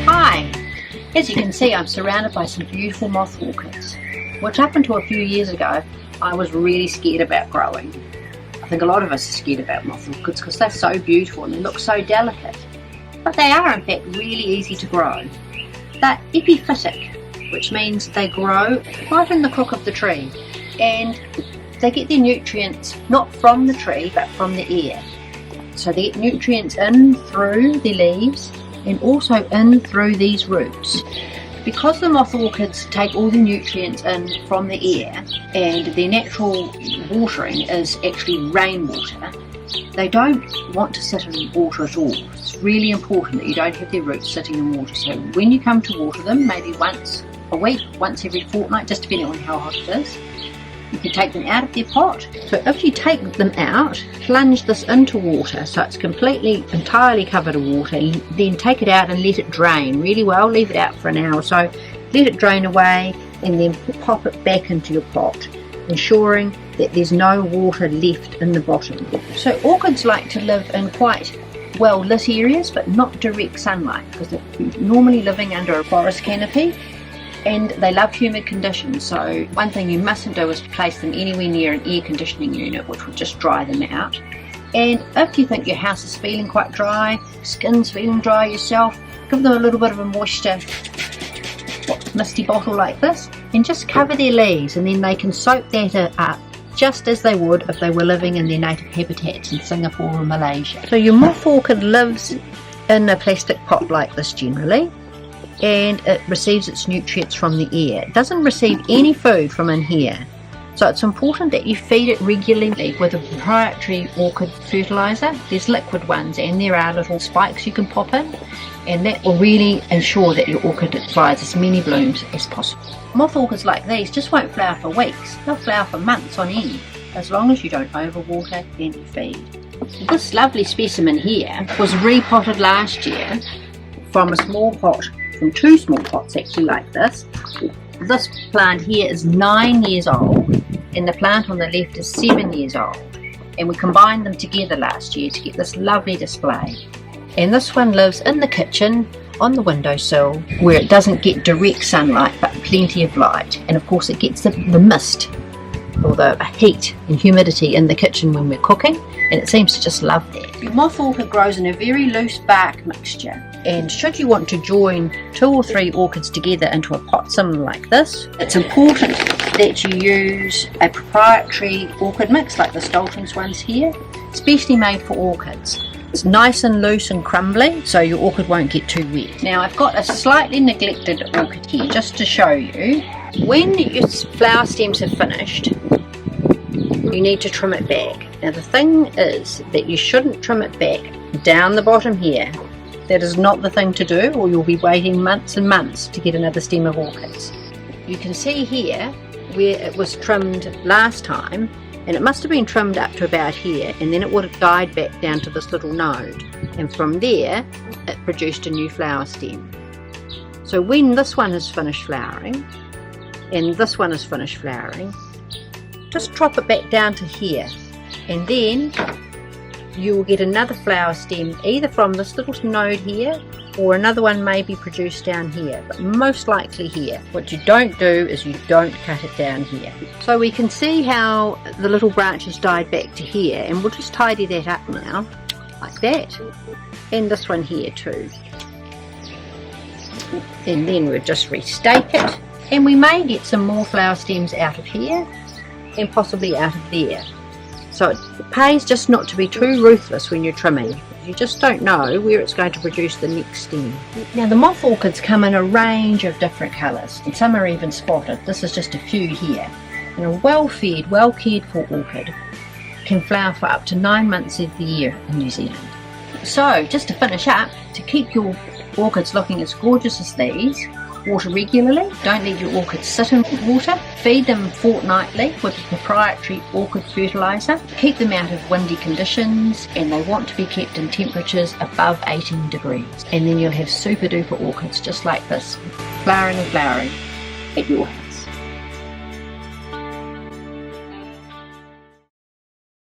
Hi! As you can see, I'm surrounded by some beautiful moth orchids, which up until a few years ago I was really scared about growing. I think a lot of us are scared about moth orchids because they're so beautiful and they look so delicate. But they are in fact really easy to grow. They're epiphytic, which means they grow right in the crook of the tree, and they get their nutrients not from the tree but from the air. So they get nutrients in through the leaves and also in through these roots. Because the moth orchids take all the nutrients in from the air and their natural watering is actually rainwater, they don't want to sit in water at all. It's really important that you don't have their roots sitting in water. So when you come to water them, maybe once a week, once every fortnight, just depending on how hot it is, you can take them out of their pot. So if you take them out, plunge this into water so it's entirely covered in water, then take it out and let it drain really well. Leave it out for an hour or so, let it drain away, and then pop it back into your pot, ensuring that there's no water left in the bottom. So orchids like to live in quite well lit areas but not direct sunlight, because they're normally living under a forest canopy and they love humid conditions. So one thing you mustn't do is place them anywhere near an air conditioning unit, which would just dry them out. And if you think your house is feeling quite dry, skin's feeling dry yourself, give them a little bit of a moisture misty bottle like this and just cover their leaves, and then they can soak that up just as they would if they were living in their native habitats in Singapore or Malaysia. So your moth orchid lives in a plastic pot like this generally, and it receives its nutrients from the air. It doesn't receive any food from in here. So it's important that you feed it regularly with a proprietary orchid fertiliser. There's liquid ones and there are little spikes you can pop in, and that will really ensure that your orchid provides as many blooms as possible. Moth orchids like these just won't flower for weeks. They'll flower for months on end, as long as you don't overwater and you feed. This lovely specimen here was repotted last year from a small pot, from two small pots actually like this. This plant here is 9 years old and the plant on the left is 7 years old, and we combined them together last year to get this lovely display. And this one lives in the kitchen on the windowsill where it doesn't get direct sunlight but plenty of light, and of course it gets the mist or the heat and humidity in the kitchen when we're cooking, and it seems to just love that. Your moth orchid grows in a very loose bark mixture, and should you want to join 2 or 3 orchids together into a pot similar like this, it's important that you use a proprietary orchid mix like the Dalton's ones here, specially made for orchids. It's nice and loose and crumbly, so your orchid won't get too wet. Now I've got a slightly neglected orchid here just to show you. When your flower stems have finished, you need to trim it back. Now the thing is that you shouldn't trim it back down the bottom here. That is not the thing to do, or you'll be waiting months and months to get another stem of orchids. You can see here where it was trimmed last time, and it must have been trimmed up to about here, and then it would have died back down to this little node, and from there it produced a new flower stem. So when this one has finished flowering and this one is finished flowering, just drop it back down to here, and then you will get another flower stem either from this little node here, or another one may be produced down here, but most likely here. What you don't do is you don't cut it down here. So we can see how the little branches died back to here, and we'll just tidy that up now like that, and this one here too, and then we'll just restake it, and we may get some more flower stems out of here and possibly out of there. So it pays just not to be too ruthless when you're trimming. You just don't know where it's going to produce the next stem. Now the moth orchids come in a range of different colours, and some are even spotted. This is just a few here. And a well-fed, well-cared for orchid can flower for up to 9 months of the year in New Zealand. So just to finish up, to keep your orchids looking as gorgeous as these, water regularly. Don't let your orchids sit in water. Feed them fortnightly with a proprietary orchid fertiliser. Keep them out of windy conditions, and they want to be kept in temperatures above 18 degrees. And then you'll have super duper orchids just like this, flowering and flowering at your house.